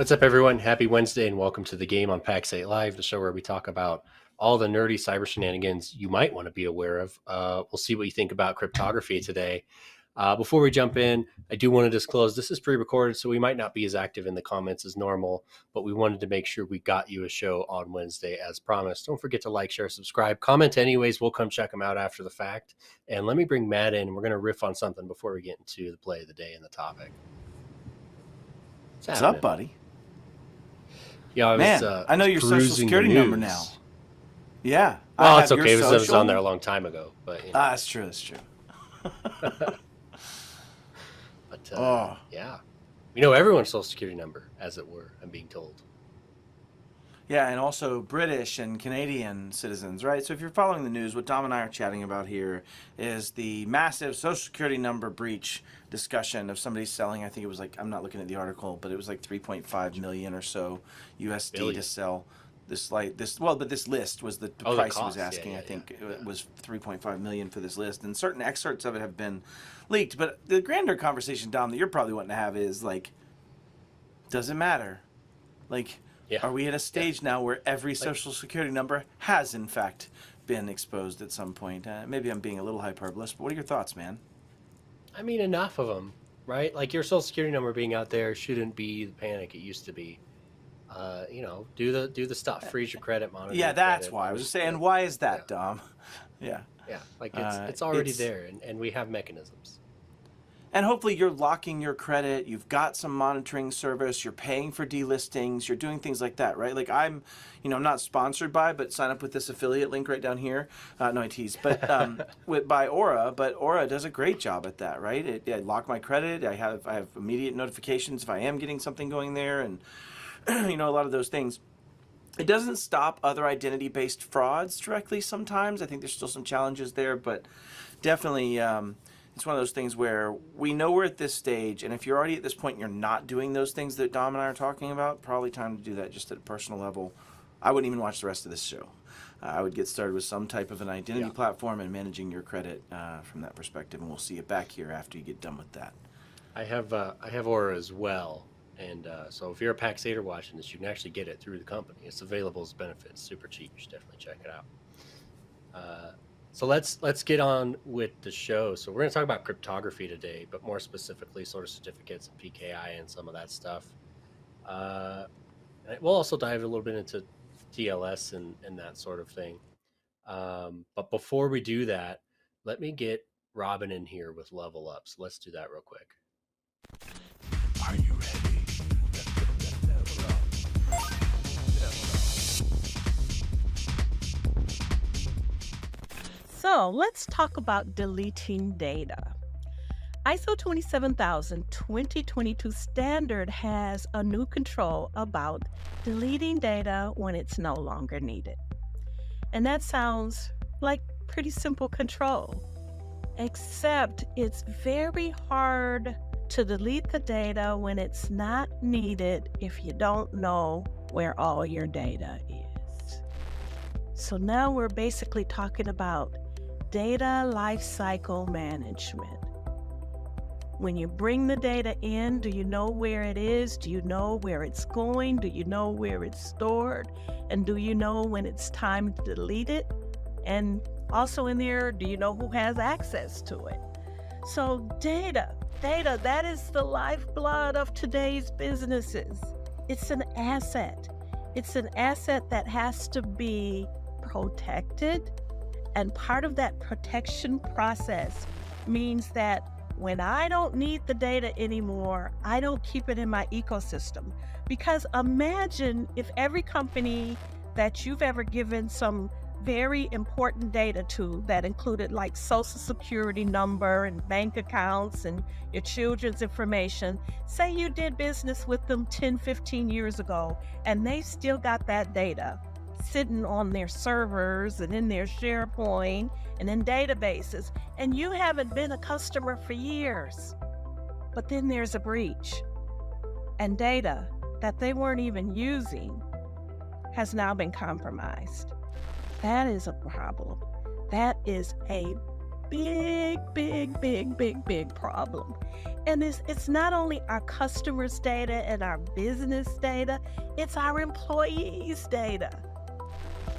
What's up, everyone? Happy Wednesday and welcome to the game on PAX 8 Live, the show where we talk about all the nerdy cyber shenanigans you might want to be aware of. We'll see what you think about cryptography today. Before we jump in, I do want to disclose this is pre-recorded, so we might not be as active in the comments as normal, but we wanted to make sure we got you a show on Wednesday as promised. Don't forget to like, share, subscribe, comment anyways. We'll come check them out after the fact. And let me bring Matt in. We're going to riff on something before we get into the play of the day and the topic. What's up, buddy? Yeah, I know your social security number now. Yeah. Well, it's okay. It was on there a long time ago, but you know. That's true. But yeah, we know everyone's social security number, as it were. I'm being told. Yeah, and also British and Canadian citizens, right? So if you're following the news, what Dom and I are chatting about here is the massive social security number breach discussion of somebody selling, I think it was like, I'm not looking at the article, but it was like 3.5 million or so USD to sell this but this list was the price he was asking. I think it was 3.5 million for this list, and certain excerpts of it have been leaked. But the grander conversation, Dom, that you're probably wanting to have is like, does it matter? Like, are we at a stage now where every social security number has, in fact, been exposed at some point? Maybe I'm being a little hyperbolous, but what are your thoughts, man? I mean, enough of them, right? Like, your social security number being out there shouldn't be the panic it used to be. Do the stuff. Freeze your credit, monitor. Yeah, that's why. I was just saying, why is that, Dom? Yeah. Yeah, like it's already there, and we have mechanisms. And hopefully you're locking your credit, you've got some monitoring service, you're paying for delistings, you're doing things like that, right? Like I'm not sponsored by, but sign up with this affiliate link right down here. No, I tease, but by Aura, but Aura does a great job at that, right? I lock my credit, I have immediate notifications if I am getting something going there, and a lot of those things. It doesn't stop other identity-based frauds directly sometimes. I think there's still some challenges there, but definitely it's one of those things where we know we're at this stage, and if you're already at this point and you're not doing those things that Dom and I are talking about, probably time to do that just at a personal level. I wouldn't even watch the rest of this show. I would get started with some type of an identity platform and managing your credit from that perspective, and we'll see you back here after you get done with that. I have Aura as well, and so if you're a PAX 8er watching this, you can actually get it through the company. It's available as benefits, super cheap. You should definitely check it out. So let's get on with the show. So we're going to talk about cryptography today, but more specifically sort of certificates and PKI and some of that stuff. And we'll also dive a little bit into TLS and that sort of thing. But before we do that, let me get Robin in here with Level Up. So let's do that real quick. Are you ready? So let's talk about deleting data. ISO 27000 2022 standard has a new control about deleting data when it's no longer needed. And that sounds like pretty simple control, except it's very hard to delete the data when it's not needed if you don't know where all your data is. So now we're basically talking about data lifecycle management. When you bring the data in, do you know where it is? Do you know where it's going? Do you know where it's stored? And do you know when it's time to delete it? And also in there, do you know who has access to it? So data, that is the lifeblood of today's businesses. It's an asset. It's an asset that has to be protected. And part of that protection process means that when I don't need the data anymore, I don't keep it in my ecosystem. Because imagine if every company that you've ever given some very important data to that included like social security number and bank accounts and your children's information, say you did business with them 10, 15 years ago, and they still got that data sitting on their servers and in their SharePoint and in databases, and you haven't been a customer for years. But then there's a breach, and data that they weren't even using has now been compromised. That is a problem. That is a big problem. And it's not only our customers' data and our business data, it's our employees' data.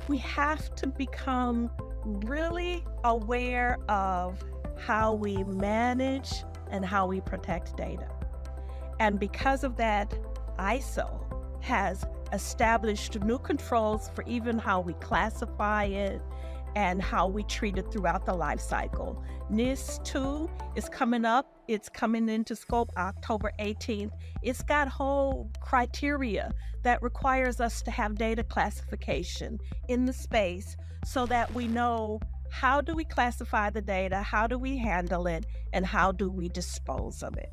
We have to become really aware of how we manage and how we protect data. And because of that, ISO has established new controls for even how we classify it and how we treat it throughout the life cycle. NIST 2 is coming up. It's coming into scope October 18th. It's got whole criteria that requires us to have data classification in the space so that we know how do we classify the data, how do we handle it, and how do we dispose of it.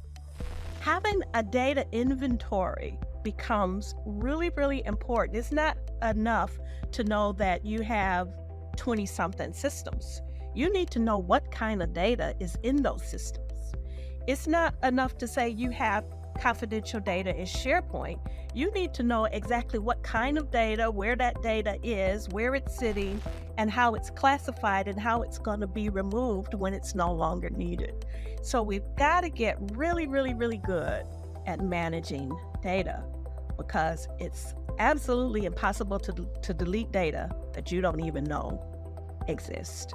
Having a data inventory becomes really, really important. It's not enough to know that you have 20-something systems. You need to know what kind of data is in those systems. It's not enough to say you have confidential data in SharePoint. You need to know exactly what kind of data, where that data is, where it's sitting, and how it's classified and how it's going to be removed when it's no longer needed. So we've got to get really, really, really good at managing data, because it's absolutely impossible to delete data that you don't even know exists.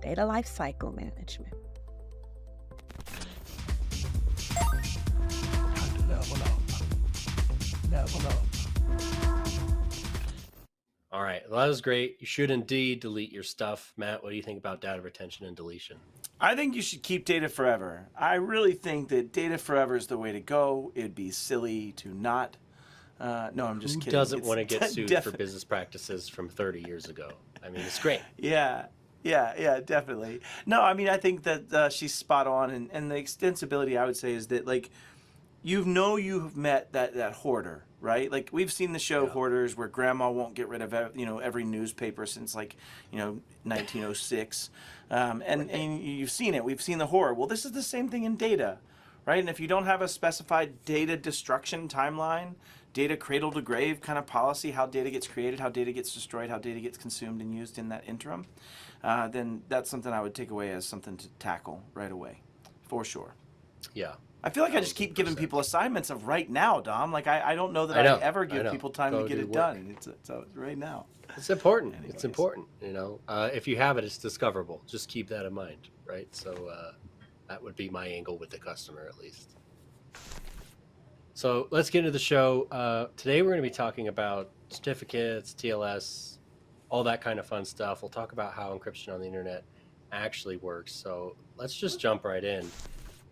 Data lifecycle management. Time to level up. Level up. All right. Well, that was great. You should indeed delete your stuff. Matt, what do you think about data retention and deletion? I think you should keep data forever. I really think that data forever is the way to go. It'd be silly to not. No, I'm just Who kidding. doesn't It's want to get sued for defi- business practices from 30 years ago? I mean, it's great. Yeah, definitely. No, I mean, I think that she's spot on, and the extensibility, I would say, is that, like, you've met that hoarder, right? Like, we've seen the show Yeah. Hoarders, where grandma won't get rid of every newspaper since, like, 1906, and you've seen it. We've seen the horror. Well, this is the same thing in data, right? And if you don't have a specified data destruction timeline, data cradle to grave kind of policy, how data gets created, how data gets destroyed, how data gets consumed and used in that interim, then that's something I would take away as something to tackle right away, for sure. Yeah. I feel like I just keep giving 1000%. people assignments of right now, Dom. Like, I don't know that I know, ever I give know. people time Go to get do it work. done. So it's right now. It's important. Anyways. It's important. If you have it, it's discoverable. Just keep that in mind, right? So that would be my angle with the customer, at least. So let's get into the show. Today we're going to be talking about certificates, TLS, all that kind of fun stuff. We'll talk about how encryption on the internet actually works. So let's just jump right in.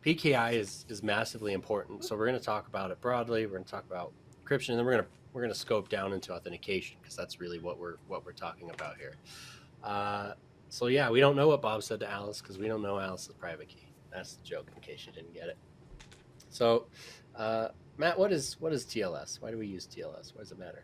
PKI is massively important. So we're going to talk about it broadly. We're going to talk about encryption, and then we're going to scope down into authentication, because that's really what we're talking about here. So yeah, we don't know what Bob said to Alice, because we don't know Alice's private key. That's the joke, in case you didn't get it. So Matt, what is TLS? Why do we use TLS? Why does it matter?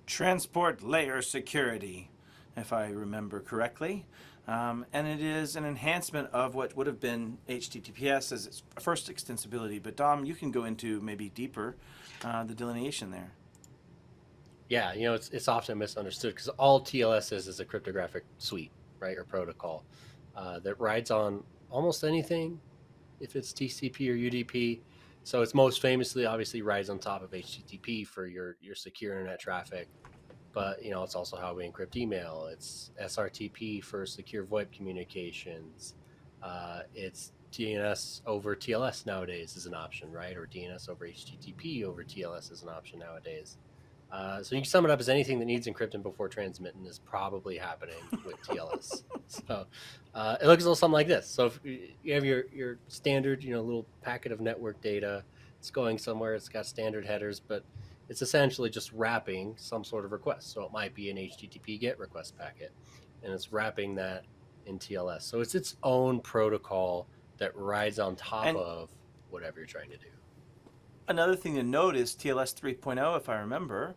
Transport layer security, if I remember correctly. And it is an enhancement of what would have been HTTPS as its first extensibility. But Dom, you can go into maybe deeper the delineation there. Yeah, it's often misunderstood, because all TLS is a cryptographic suite, right, or protocol that rides on almost anything, if it's TCP or UDP. So it's most famously, obviously, rides on top of HTTP for your secure internet traffic. But, it's also how we encrypt email. It's SRTP for secure VoIP communications. It's DNS over TLS nowadays is an option, right? Or DNS over HTTP over TLS is an option nowadays. So you can sum it up as anything that needs encrypting before transmitting is probably happening with TLS. So it looks a little something like this. So if you have your standard, little packet of network data, it's going somewhere, it's got standard headers, but it's essentially just wrapping some sort of request. So it might be an HTTP GET request packet, and it's wrapping that in TLS. So it's its own protocol that rides on top of whatever you're trying to do. Another thing to note is TLS 3.0, if I remember,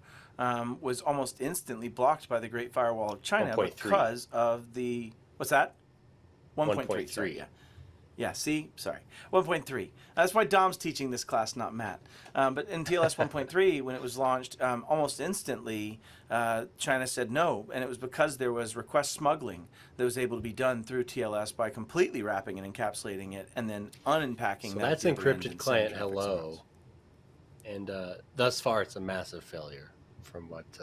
was almost instantly blocked by the Great Firewall of China 1.3. because of the, what's that? 1.3. 1.3. Sorry, Yeah, see? Sorry. 1.3. That's why Dom's teaching this class, not Matt. But in TLS 1.3, when it was launched, almost instantly, China said no. And it was because there was request smuggling that was able to be done through TLS by completely wrapping and encapsulating it and then unpacking So that. that's at the other end encrypted and client sending traffic somewhere hello. else. And thus far, it's a massive failure from what's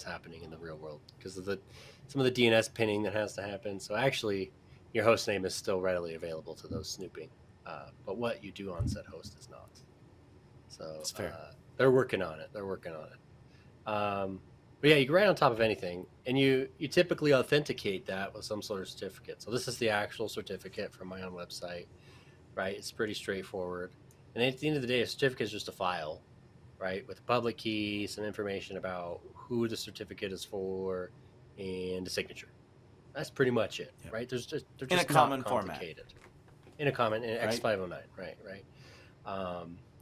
happening in the real world because of some of the DNS pinning that has to happen. So actually, your host name is still readily available to those snooping, but what you do on said host is not. So That's fair. they're working on it. But yeah, you can write on top of anything, and you typically authenticate that with some sort of certificate. So this is the actual certificate from my own website, right? It's pretty straightforward. And at the end of the day, a certificate is just a file, right, with a public key, some information about who the certificate is for, and a signature. That's pretty much it, Yep. right? They're just In a common not format. complicated. In Right. X509, right.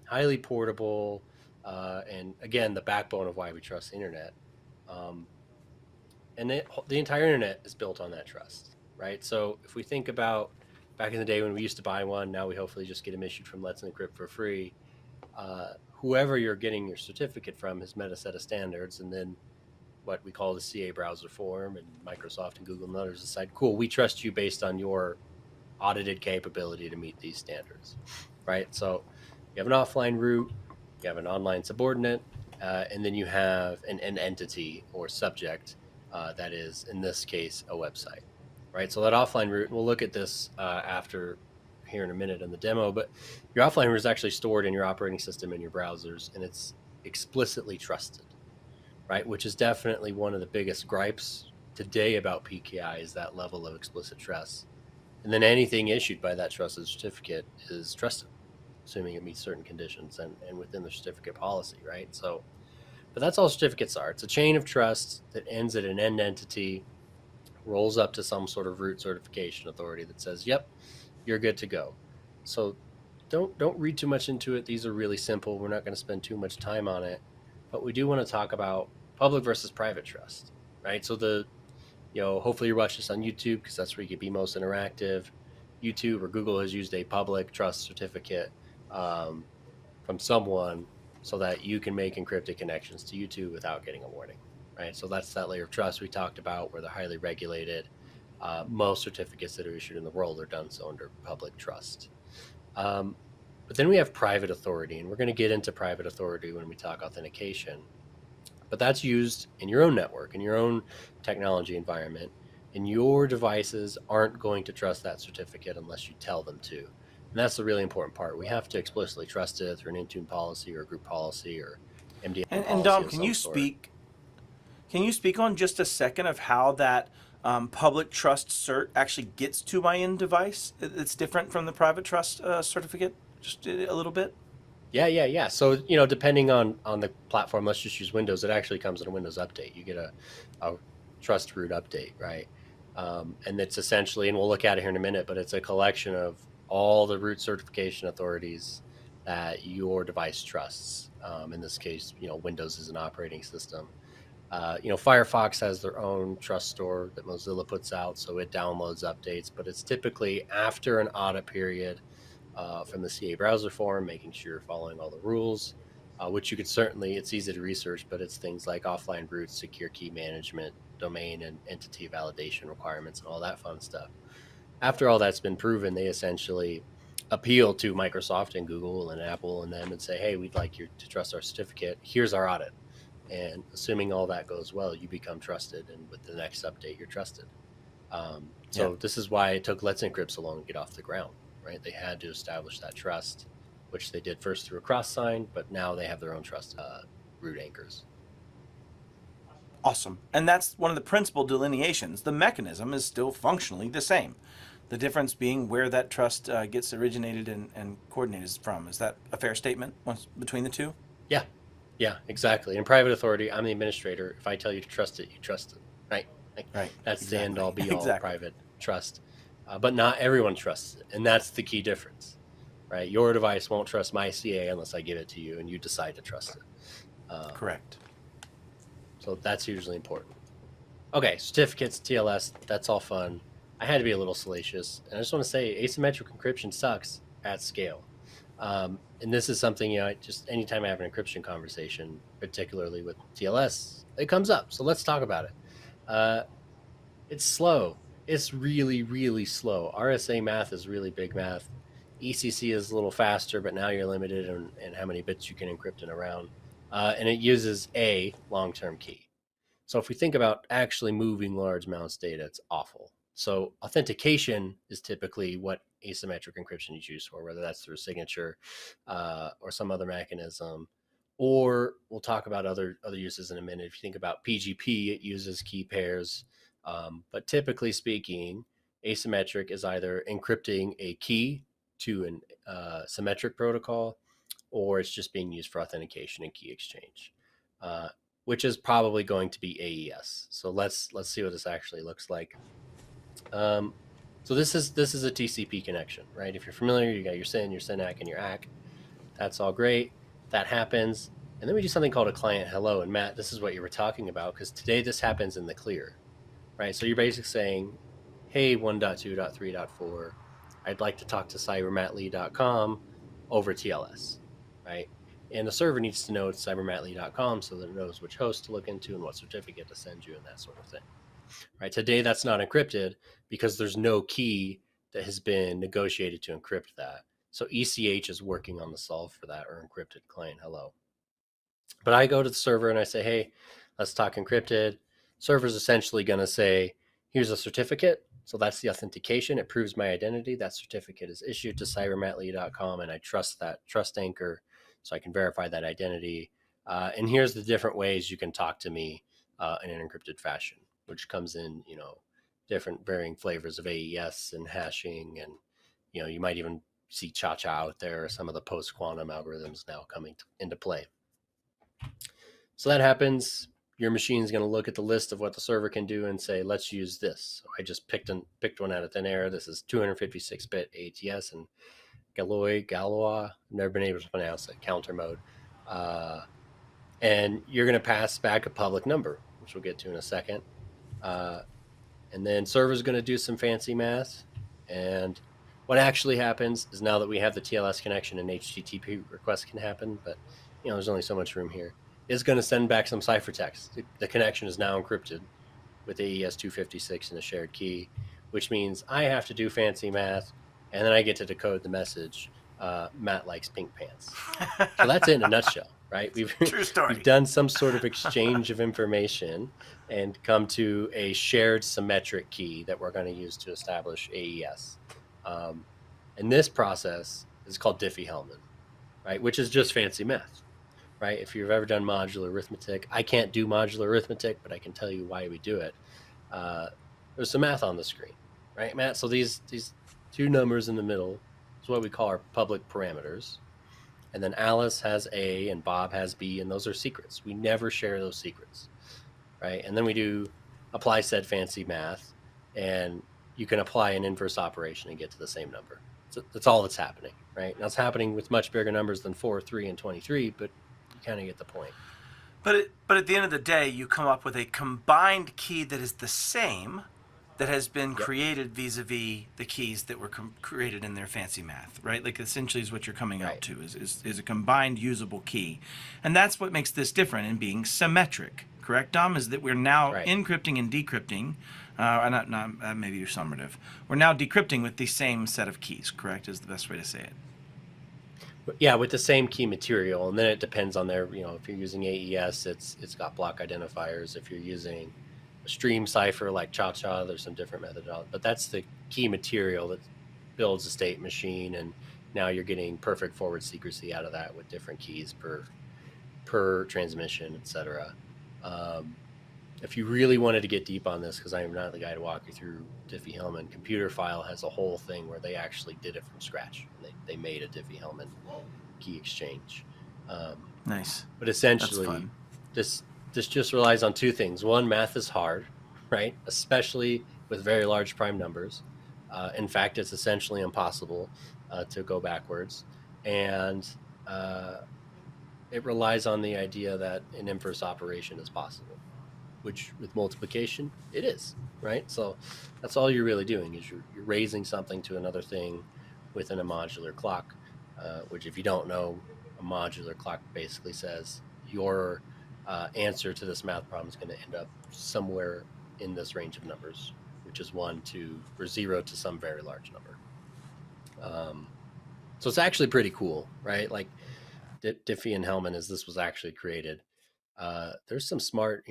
Highly portable, and again, the backbone of why we trust the internet. And the entire internet is built on that trust, right? So if we think about back in the day when we used to buy one, now we hopefully just get them issued from Let's Encrypt for free. Whoever you're getting your certificate from has met a set of standards, and then what we call the CA browser form, and Microsoft and Google and others decide, cool, we trust you based on your audited capability to meet these standards, right? So you have an offline root, you have an online subordinate, and then you have an entity or subject that is, in this case, a website, right? So that offline root, and we'll look at this after here in a minute in the demo, but your offline root is actually stored in your operating system in your browsers, and it's explicitly trusted, right? Which is definitely one of the biggest gripes today about PKI is that level of explicit trust. And then anything issued by that trusted certificate is trusted, assuming it meets certain conditions and within the certificate policy, right? So, but that's all certificates are. It's a chain of trust that ends at an end entity, rolls up to some sort of root certification authority that says, yep, you're good to go. So don't read too much into it. These are really simple. We're not going to spend too much time on it, but we do want to talk about public versus private trust, right? So hopefully you watch this on YouTube because that's where you can be most interactive. YouTube or Google has used a public trust certificate from someone so that you can make encrypted connections to YouTube without getting a warning, right? So that's that layer of trust we talked about where they're highly regulated. Most certificates that are issued in the world are done so under public trust. But then we have private authority, and we're going to get into private authority when we talk authentication. But that's used in your own network, in your own technology environment, and your devices aren't going to trust that certificate unless you tell them to. And that's the really important part. We have to explicitly trust it through an Intune policy or a group policy or MDM policy. And Dom, of can some you sort. Can you speak on just a second of how that public trust cert actually gets to my end device? It's different from the private trust certificate, just a little bit. Yeah. So, depending on the platform, let's just use Windows. It actually comes in a Windows update. You get a trust root update, right? And it's essentially, and we'll look at it here in a minute, but it's a collection of all the root certification authorities that your device trusts. In this case, Windows is an operating system. Firefox has their own trust store that Mozilla puts out, so it downloads updates, but it's typically after an audit period from the CA browser form, making sure you're following all the rules, which you could certainly, it's easy to research, but it's things like offline roots, secure key management, domain and entity validation requirements, and all that fun stuff. After all that's been proven, they essentially appeal to Microsoft and Google and Apple and them and say, hey, we'd like you to trust our certificate. Here's our audit. And assuming all that goes well, you become trusted. And with the next update, you're trusted. This is why it took Let's Encrypt so long to get off the ground, right? They had to establish that trust, which they did first through a cross sign, but now they have their own trust root anchors. Awesome. And that's one of the principal delineations. The mechanism is still functionally the same. The difference being where that trust gets originated and coordinated from. Is that a fair statement between the two? Yeah, exactly. In private authority, I'm the administrator. If I tell you to trust it, you trust it, right? Right. That's Exactly. the end all be all Exactly. private trust. But not everyone trusts it. And that's the key difference, right? Your device won't trust my CA unless I give it to you and you decide to trust it. Correct. So that's hugely important. Okay, certificates, TLS, that's all fun. I had to be a little salacious, and I just want to say asymmetric encryption sucks at scale. And this is something, just anytime I have an encryption conversation, particularly with TLS, it comes up. So let's talk about it. It's slow. It's really, really slow. RSA math is really big math. ECC is a little faster, but now you're limited in how many bits you can encrypt in a round. And it uses a long-term key. So if we think about actually moving large amounts of data, it's awful. So authentication is typically what asymmetric encryption is used for, whether that's through signature or some other mechanism. Or we'll talk about other uses in a minute. If you think about PGP, it uses key pairs. But typically speaking, asymmetric is either encrypting a key to an symmetric protocol, or it's just being used for authentication and key exchange, which is probably going to be AES. So let's see what this actually looks like. So this is a TCP connection, right? If you're familiar, you got your SYN, your SYNAC, and your ACK. That's all great. That happens. And then we do something called a client hello. And Matt, this is what you were talking about, because today this happens in the clear, right? So you're basically saying, hey, 1.2.3.4, I'd like to talk to cybermattlee.com over TLS, right? And the server needs to know it's cybermattlee.com so that it knows which host to look into and what certificate to send you and that sort of thing. Right. Today, that's not encrypted because there's no key that has been negotiated to encrypt that. So ECH is working on the solve for that, or encrypted client hello. But I go to the server and I say, hey, let's talk encrypted. Server's essentially going to say, here's a certificate. So that's the authentication. It proves my identity. That certificate is issued to cybermattlee.com, and I trust that trust anchor so I can verify that identity. And here's the different ways you can talk to me in an encrypted fashion, which comes in, different varying flavors of AES and hashing. And, you might even see Cha-Cha out there, or some of the post-quantum algorithms now coming into play. So that happens. Your machine is going to look at the list of what the server can do and say, let's use this. So I just picked one out of thin air. This is 256-bit ATS and Galois. I've never been able to pronounce it, counter mode. And you're going to pass back a public number, which we'll get to in a second. And then server's going to do some fancy math. And what actually happens is, now that we have the TLS connection, and HTTP requests can happen, but there's only so much room here, is going to send back some ciphertext. The connection is now encrypted with AES 256 and a shared key, which means I have to do fancy math, and then I get to decode the message. Matt likes pink pants. So that's it in a nutshell, right? True story. We've done some sort of exchange of information and come to a shared symmetric key that we're going to use to establish AES. And this process is called Diffie-Hellman, right? Which is just fancy math, right? If you've ever done modular arithmetic, I can't do modular arithmetic, but I can tell you why we do it. There's some math on the screen, right, Matt? So these two numbers in the middle is what we call our public parameters. And then Alice has A and Bob has B, and those are secrets. We never share those secrets, right? And then we do apply said fancy math, and you can apply an inverse operation and get to the same number. So that's all that's happening, right? Now it's happening with much bigger numbers than 4, 3, and 23, but you kind of get the point. But at the end of the day, you come up with a combined key that is the same, that has been created vis-a-vis the keys that were created in their fancy math, right? Like, essentially is what you're coming out to, is a combined usable key. And that's what makes this different in being symmetric, correct, Dom? Is that we're now encrypting and decrypting, not maybe you're summative. We're now decrypting with the same set of keys, correct, is the best way to say it. Yeah, with the same key material, and then it depends on their, if you're using AES, it's got block identifiers. If you're using a stream cipher like Cha-Cha, there's some different methodology, but that's the key material that builds a state machine, and now you're getting perfect forward secrecy out of that with different keys per transmission, etc. If you really wanted to get deep on this, because I am not the guy to walk you through Diffie-Hellman, Computer File has a whole thing where they actually did it from scratch. They made a Diffie-Hellman key exchange. Nice. But essentially, this just relies on two things. One, math is hard, right? Especially with very large prime numbers. In fact, it's essentially impossible to go backwards. And it relies on the idea that an inverse operation is possible. which with multiplication, it is, right? So that's all you're really doing is you're raising something to another thing within a modular clock, which if you don't know, a modular clock basically says your answer to this math problem is going to end up somewhere in this range of numbers, which is 1 to or 0 to some very large number. So it's actually pretty cool, right? Like Diffie-Hellman, as this was actually created, there's some smart,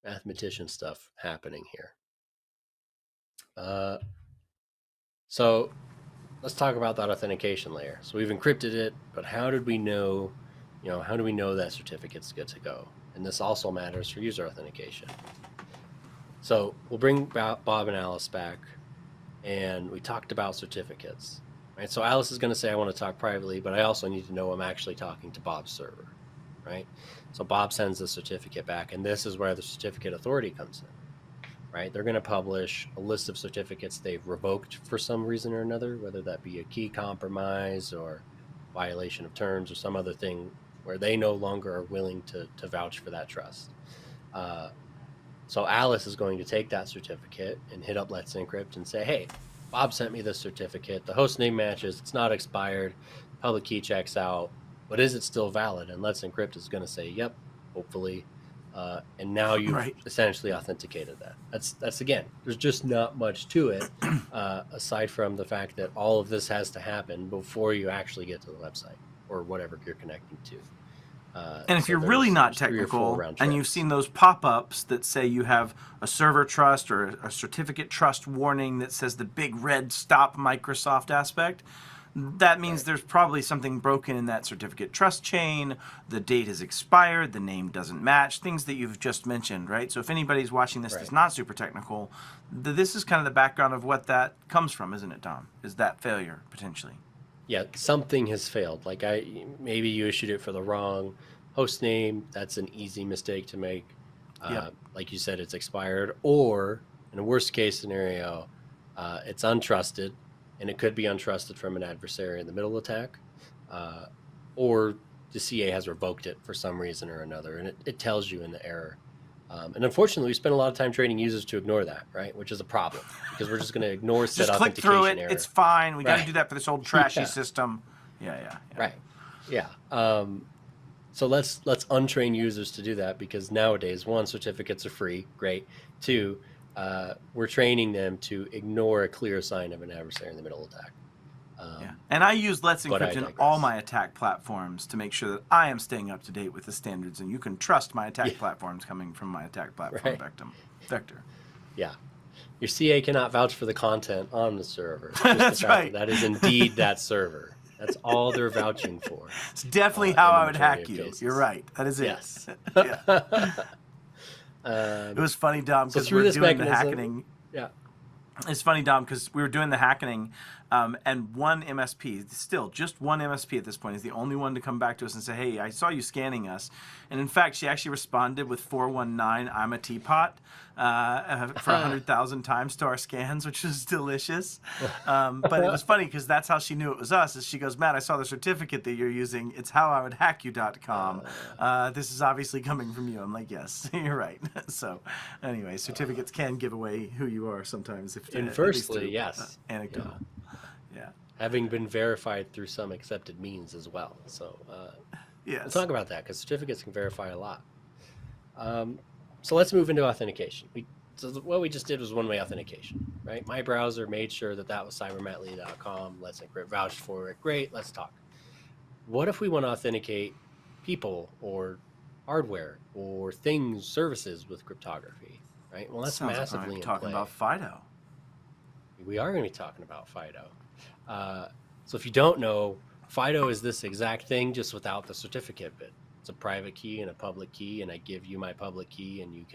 mathematician stuff happening here. So let's talk about that authentication layer. So we've encrypted it, but how did we know, how do we know that certificate's good to go? And this also matters for user authentication. So we'll bring Bob and Alice back, and we talked about certificates, right? So Alice is going to say, I want to talk privately, but I also need to know I'm actually talking to Bob's server, right? So Bob sends the certificate back, and this is where the certificate authority comes in, right? They're going to publish a list of certificates they've revoked for some reason or another, whether that be a key compromise or violation of terms or some other thing where they no longer are willing to vouch for that trust. So Alice is going to take that certificate and hit up Let's Encrypt and say, hey, Bob sent me this certificate. The host name matches. It's not expired. Public key checks out. But is it still valid? And Let's Encrypt is going to say, yep, hopefully. And now you've essentially authenticated that. That's again, there's just not much to it aside from the fact that all of this has to happen before you actually get to the website or whatever you're connecting to. And if you're really not technical and you've seen those pop-ups that say you have a server trust or a certificate trust warning that says the big red stop Microsoft aspect, that means there's probably something broken in that certificate trust chain, the date has expired, the name doesn't match, things that you've just mentioned, right? So if anybody's watching this that's not super technical, this is kind of the background of what that comes from, isn't it, Dom? Is that failure, potentially? Yeah, something has failed. Like maybe you issued it for the wrong host name. That's an easy mistake to make. Like you said, it's expired. Or in a worst case scenario, it's untrusted, and it could be untrusted from an adversary in the middle attack, or the CA has revoked it for some reason or another, and it tells you in the error. And unfortunately, we spend a lot of time training users to ignore that, right? Which is a problem because we're just going to ignore said just click authentication through it. error. It's fine. We got to do that for this old trashy system. Yeah. Right. Yeah. So let's untrain users to do that because nowadays, 1, certificates are free. Great. 2, we're training them to ignore a clear sign of an adversary in the middle attack. And I use Let's Encrypt in all my attack platforms to make sure that I am staying up to date with the standards, and you can trust my attack platforms coming from my attack platform vector. Yeah. Your CA cannot vouch for the content on the server. That's right. That is indeed that server. That's all they're vouching for. It's definitely how I would hack you. Cases. You're right. That is it. Yes. It was funny, Dom, because we're doing the hackening. Yeah. It's funny, Dom, because we were doing the hackening, and one MSP, still just one MSP at this point, is the only one to come back to us and say, hey, I saw you scanning us. And in fact, she actually responded with 419, I'm a teapot, for 100,000 times to our scans, which was delicious. But it was funny because that's how she knew it was us. Is she goes, Matt, I saw the certificate that you're using. It's howIwouldHackYou.com. This is obviously coming from you. I'm like, yes, you're right. So anyway, certificates can give away who you are sometimes. Inversely, yes. Anecdotal. Yeah. Having been verified through some accepted means as well. So we'll talk about that because certificates can verify a lot. So let's move into authentication. So what we just did was one-way authentication, right? My browser made sure that was cybermattlee.com. Let's Encrypt vouched for it. Great, let's talk. What if we want to authenticate people or hardware or things, services with cryptography, right? Well, that's massively in play. Talking about FIDO. We are going to be talking about FIDO. So if you don't know, FIDO is this exact thing, just without the certificate bit. It's a private key and a public key, and I give you my public key, and you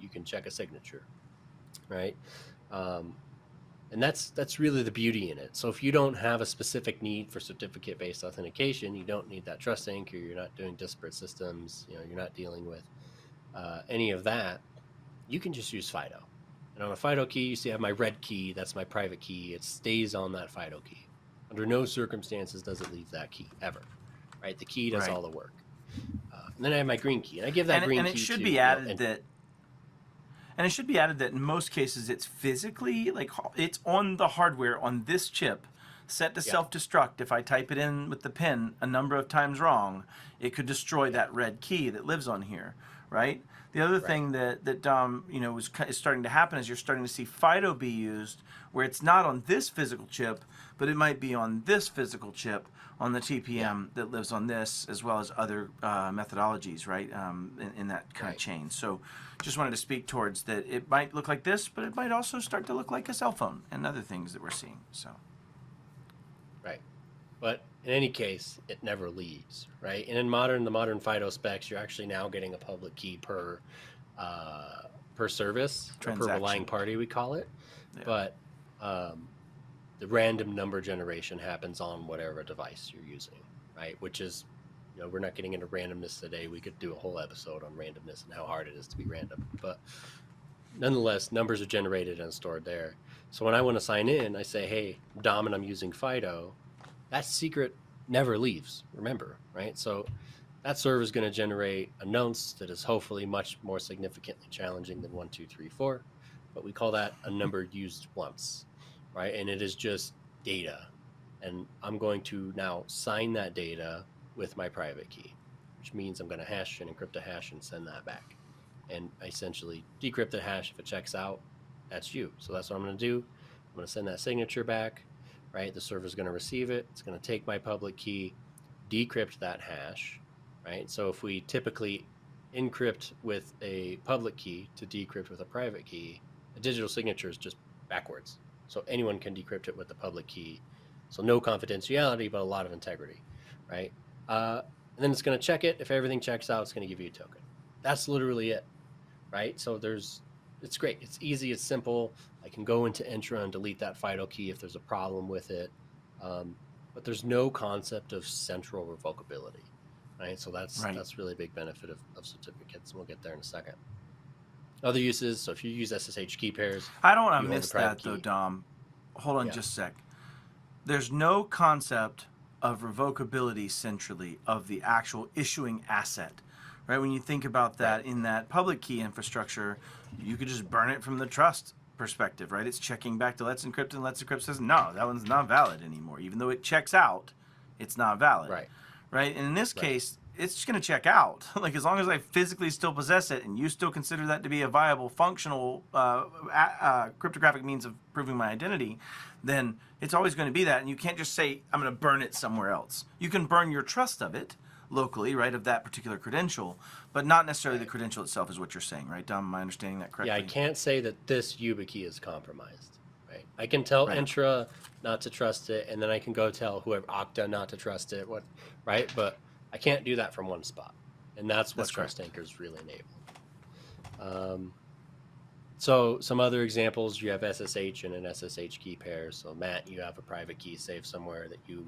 can check a signature, right? And that's really the beauty in it. So if you don't have a specific need for certificate-based authentication, you don't need that trust anchor. You're not doing disparate systems. You're not dealing with any of that. You can just use FIDO. And on a FIDO key, you see I have my red key. That's my private key. It stays on that FIDO key. Under no circumstances does it leave that key, ever. Right? The key does all the work. And then I have my green key. And I give that green key to... And it should be added that... And it should be added that in most cases it's physically, like it's on the hardware on this chip, set to self-destruct. If I type it in with the pin a number of times wrong, it could destroy that red key that lives on here, right? The other thing that Dom, is starting to happen is you're starting to see FIDO be used where it's not on this physical chip, but it might be on this physical chip on the TPM that lives on this, as well as other methodologies, right, in that kind of chain. So just wanted to speak towards that it might look like this, but it might also start to look like a cell phone and other things that we're seeing. So. Right. But in any case, it never leaves, right? And in the modern FIDO specs, you're actually now getting a public key per service, or per relying party, we call it. Yeah. But the random number generation happens on whatever device you're using, right? Which is, we're not getting into randomness today. We could do a whole episode on randomness and how hard it is to be random. But nonetheless, numbers are generated and stored there. So when I want to sign in, I say, hey, Dom, and I'm using FIDO. That secret never leaves, remember, right? So that server is going to generate a nonce that is hopefully much more significantly challenging than 1, 2, 3, 4. But we call that a number used once, right? And it is just data. And I'm going to now sign that data with my private key, which means I'm going to hash and encrypt a hash and send that back. And I essentially decrypt the hash. If it checks out, that's you. So that's what I'm going to do. I'm going to send that signature back, right? The server's going to receive it. It's going to take my public key, decrypt that hash, right? So if we typically encrypt with a public key to decrypt with a private key, a digital signature is just backwards. So anyone can decrypt it with the public key. So no confidentiality, but a lot of integrity, right? And then it's going to check it. If everything checks out, it's going to give you a token. That's literally it, right? So it's great. It's easy. It's simple. I can go into Entra and delete that FIDO key if there's a problem with it. But there's no concept of central revocability, right? So that's really a big benefit of certificates. And we'll get there in a second. Other uses. So if you use SSH key pairs. I don't want to miss that though, Dom. Hold on just a sec. There's no concept of revocability centrally of the actual issuing asset, right? When you think about that in that public key infrastructure, you could just burn it from the trust perspective, right? It's checking back to Let's Encrypt, and Let's Encrypt says, no, that one's not valid anymore. Even though it checks out, it's not valid, right? And in this case, it's just going to check out. Like, as long as I physically still possess it and you still consider that to be a viable, functional cryptographic means of proving my identity, then it's always going to be that. And you can't just say, I'm going to burn it somewhere else. You can burn your trust of it locally, right, of that particular credential, but not necessarily the credential itself is what you're saying, right, Dom? Am I understanding that correctly? Yeah, I can't say that this YubiKey is compromised, right? I can tell Entra not to trust it, and then I can go tell whoever Okta not to trust it, right? But I can't do that from one spot, and that's what trust anchors really enable. So some other examples, you have SSH and an SSH key pair. So Matt, you have a private key saved somewhere that you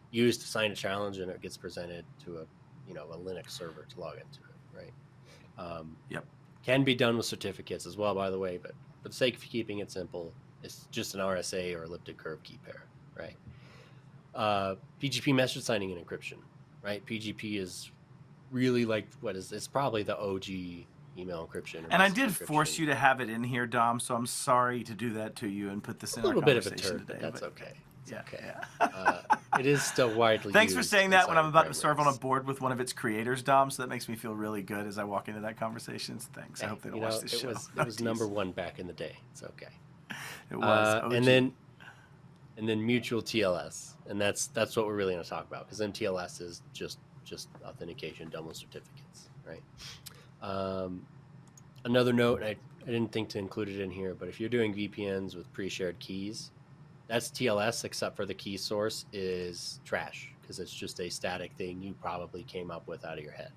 use to sign a challenge, and it gets presented to a Linux server to log into it, right? Can be done with certificates as well, by the way, but for the sake of keeping it simple, it's just an RSA or elliptic curve key pair, right? PGP message signing and encryption, right? PGP is really like it's probably the OG email encryption. And I did force you to have it in here, Dom, so I'm sorry to do that to you and put this in our conversation today. A little bit of a turd, but that's okay. It's okay. Yeah. It is still widely Thanks used for saying that when I'm about to serve on a frameworks. board with one of its creators, Dom, so that makes me feel really good as I walk into that conversation. Thanks. I hope they don't watch this show. It was number one back in the day. It's okay. It was. And then mutual TLS, and that's what we're really going to talk about, because MTLS is just authentication done with certificates, right? Another note, I didn't think to include it in here, but if you're doing VPNs with pre-shared keys, that's TLS, except for the key source is trash, because it's just a static thing you probably came up with out of your head,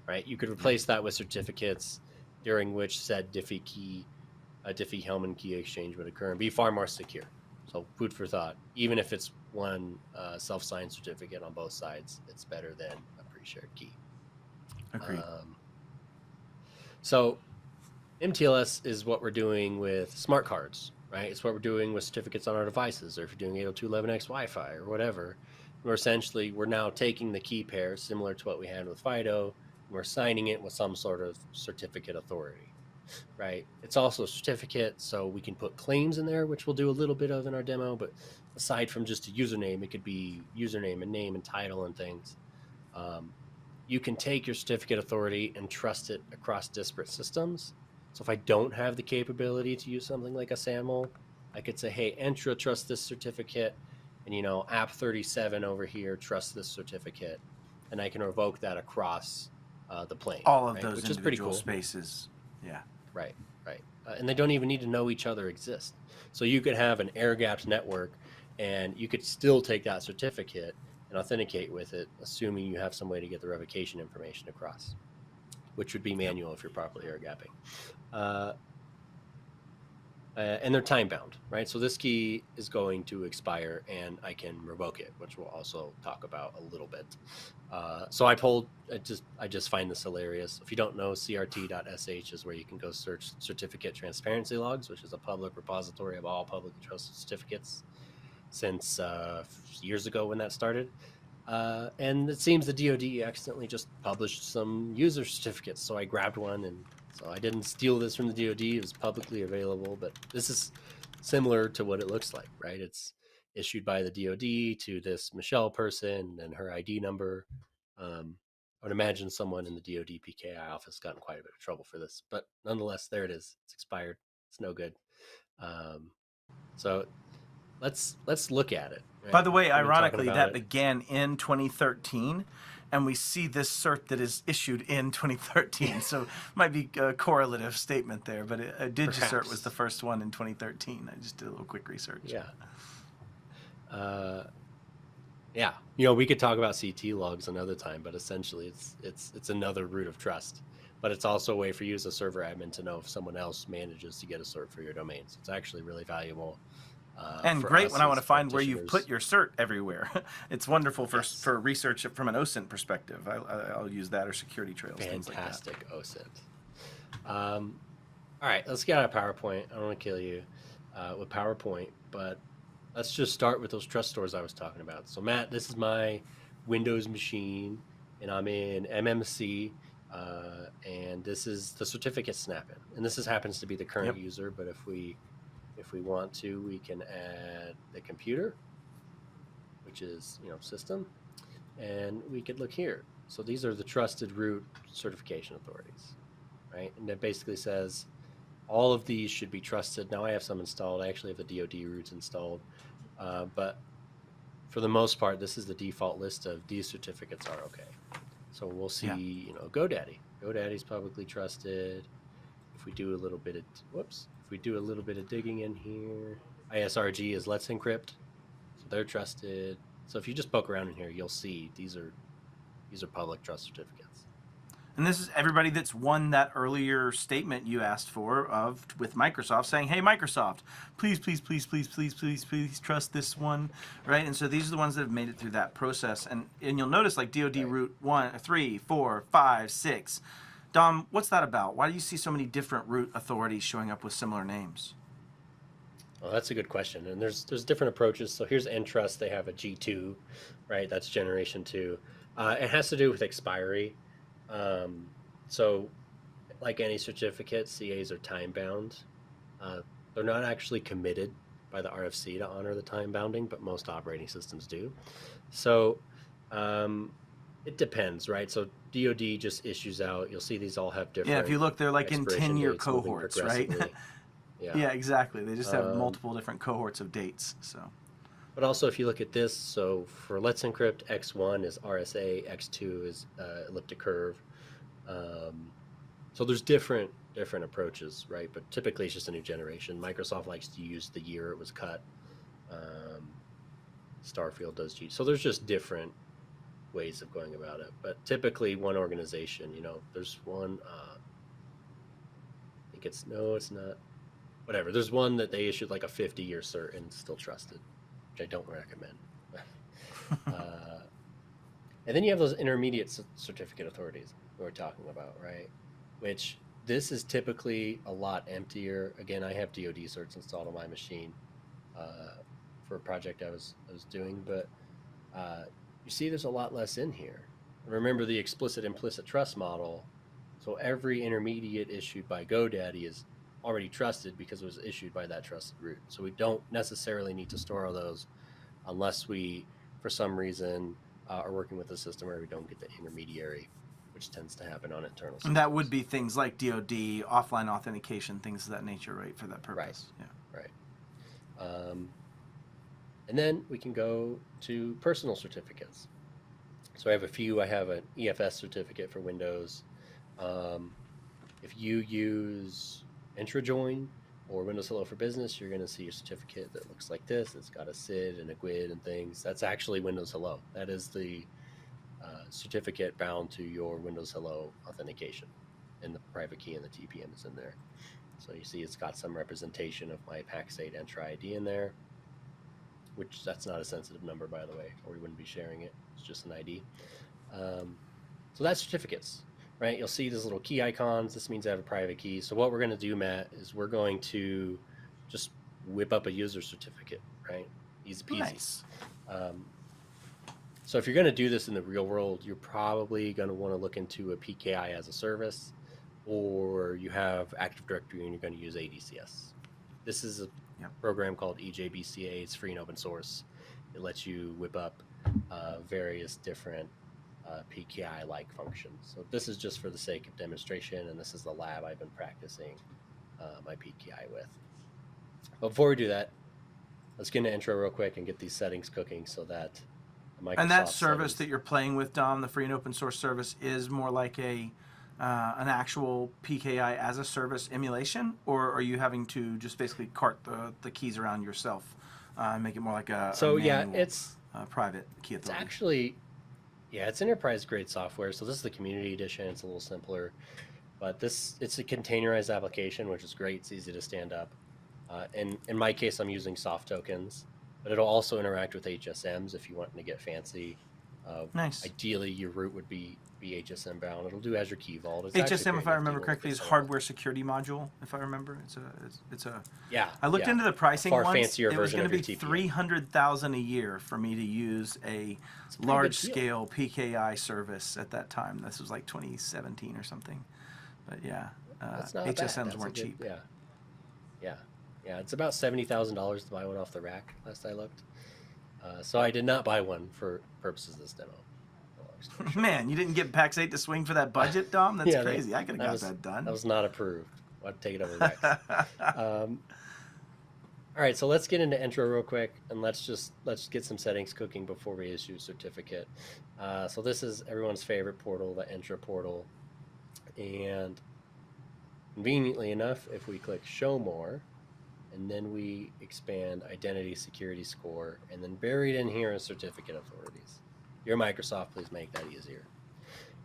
right? You could replace that with certificates, during which said Diffie-Hellman key exchange would occur and be far more secure. So food for thought. Even if it's one self-signed certificate on both sides, it's better than a pre-shared key. Agreed. So MTLS is what we're doing with smart cards, right? It's what we're doing with certificates on our devices, or if you're doing 802.11x Wi-Fi or whatever. We're now taking the key pair, similar to what we had with FIDO, and we're signing it with some sort of certificate authority, right? It's also a certificate, so we can put claims in there, which we'll do a little bit of in our demo. But aside from just a username, it could be username and name and title and things. You can take your certificate authority and trust it across disparate systems. So if I don't have the capability to use something like a SAML, I could say, hey, Entra, trust this certificate. And, app37 over here, trust this certificate. And I can revoke that across the plane. All of right? those Which is pretty individual cool. spaces. Yeah. Right. And they don't even need to know each other exist. So you could have an air-gapped network, and you could still take that certificate and authenticate with it, assuming you have some way to get the revocation information across, which would be manual if you're properly air-gapping. And they're time-bound, right? So this key is going to expire, and I can revoke it, which we'll also talk about a little bit. So I just find this hilarious. If you don't know, crt.sh is where you can go search certificate transparency logs, which is a public repository of all publicly trusted certificates since years ago when that started. And it seems the DoD accidentally just published some user certificates, so I grabbed one, and so I didn't steal this from the DoD. It was publicly available, but this is similar to what it looks like, right? It's issued by the DoD to this Michelle person and her ID number. I would imagine someone in the DoD PKI office got in quite a bit of trouble for this, but nonetheless, there it is. It's expired. It's no good. So let's look at it. Right? By the way, We've been talking ironically, about that it. began in 2013, and we see this cert that is issued in 2013. So it might be a correlative statement there, but a DigiCert was the first one in 2013. I just did a little quick research. Yeah. Yeah. We could talk about CT logs another time, but essentially it's another root of trust. But it's also a way for you as a server admin to know if someone else manages to get a cert for your domain. So it's actually really valuable. And for great us when I want to as find where you've put practitioners. your cert everywhere. It's wonderful for Yes. for research from an OSINT perspective. I'll use that, or security trails, things like that. Fantastic OSINT. All right, let's get out of PowerPoint. I don't want to kill you with PowerPoint, but let's just start with those trust stores I was talking about. So Matt, this is my Windows machine, and I'm in MMC, and this is the certificate snapping. And this happens to be the current Yep. user, but if we want to, we can add the computer, which is system, and we could look here. So these are the trusted root certification authorities, right? And it basically says all of these should be trusted. Now I have some installed. I actually have the DoD roots installed, but for the most part, this is the default list of these certificates are okay. So we'll see, GoDaddy. GoDaddy's publicly trusted. If we do a little bit of digging in here, ISRG is Let's Encrypt, so they're trusted. So if you just poke around in here, you'll see these are public trust certificates. And this is everybody that's won that earlier statement you asked for with Microsoft saying, hey, Microsoft, please trust this one, right? And so these are the ones that have made it through that process. And you'll notice like DoD Right. root 1, 3, 4, 5, 6. Dom, what's that about? Why do you see so many different root authorities showing up with similar names? Well, that's a good question. And there's different approaches. So here's Entrust. They have a G2, right? That's generation 2. It has to do with expiry. So like any certificate, CAs are time bound. They're not actually committed by the RFC to honor the time bounding, but most operating systems do. So it depends, right? So DoD just issues out. You'll see these all have different. Yeah, if you look, they're like in expiration 10-year dates moving cohorts, right? progressively. Yeah, exactly. They just have Um, multiple different cohorts of dates. So But also, if you look at this, so for Let's Encrypt, X1 is RSA, X2 is elliptic curve. So there's different approaches, right? But typically it's just a new generation. Microsoft likes to use the year it was cut. Starfield does G. So there's just different ways of going about it. But typically one organization, there's one, I think it's not. Whatever. There's one that they issued like a 50-year cert and still trusted, which I don't recommend. And then you have those intermediate certificate authorities we're talking about, right? Which this is typically a lot emptier. Again, I have DoD certs installed on my machine for a project I was doing, but you see there's a lot less in here. And remember the explicit implicit trust model. So every intermediate issued by GoDaddy is already trusted because it was issued by that trusted root. So we don't necessarily need to store all those unless we, for some reason, are working with a system where we don't get the intermediary, which tends to happen on internal systems. And that would be things like DoD, offline authentication, things of that nature, right, for that purpose. Right. Yeah. Right. And then we can go to personal certificates. So I have a few. I have an EFS certificate for Windows. If you use Entra or Windows Hello for Business, you're going to see a certificate that looks like this. It's got a SID and a GUID and things. That's actually Windows Hello. That is the certificate bound to your Windows Hello authentication, and the private key and the TPM is in there. So you see it's got some representation of my Pax8 Entra ID in there, which that's not a sensitive number, by the way, or we wouldn't be sharing it. It's just an ID. So that's certificates, right? You'll see these little key icons. This means I have a private key. So what we're going to do, Matt, is we're going to just whip up a user certificate, right? Easy peasy. Nice. So if you're going to do this in the real world, you're probably going to want to look into a PKI as a service, or you have Active Directory and you're going to use ADCS. This is a program called EJBCA. It's free and open source. It lets you whip up various different PKI-like functions. So this is just for the sake of demonstration, and this is the lab I've been practicing my PKI with. But before we do that, let's get into intro real quick and get these settings cooking so that Microsoft And that service settings, that you're playing with, Dom, the free and open source service, is more like an actual PKI as a service emulation, or are you having to just basically cart the keys around yourself and make it more like a manual, it's private key it's authority? actually it's enterprise grade software. So this is the community edition. It's a little simpler, but it's a containerized application, which is great. It's easy to stand up. In my case, I'm using soft tokens, but it'll also interact with HSMs if you want to get fancy. Nice. Ideally, your root would be HSM bound. It'll do Azure Key Vault. It's actually HSM, great if I remember dealing with correctly, is it. hardware security module. If I remember, it's a. Yeah. I looked into the pricing Far once. fancier It was version going to of be your TPM. $300,000 a year for me to use a It's a pretty large good deal. scale PKI service at that time. This was like 2017 or something. But yeah, That's not bad. HSMs That's a weren't good- cheap. Yeah. It's about $70,000 to buy one off the rack. Last I looked. So I did not buy one for purposes of this demo. Man, you didn't get PAX8 to swing for that budget, Dom? That's Yeah, crazy. I could have got that done. That was not approved. I'll take it over Rex. All right, so let's get into intro real quick, and let's get some settings cooking before we issue a certificate. So this is everyone's favorite portal, the Entra portal, and conveniently enough, if we click Show More, and then we expand Identity Security Score, and then buried in here is Certificate Authorities. Your Microsoft, please make that easier.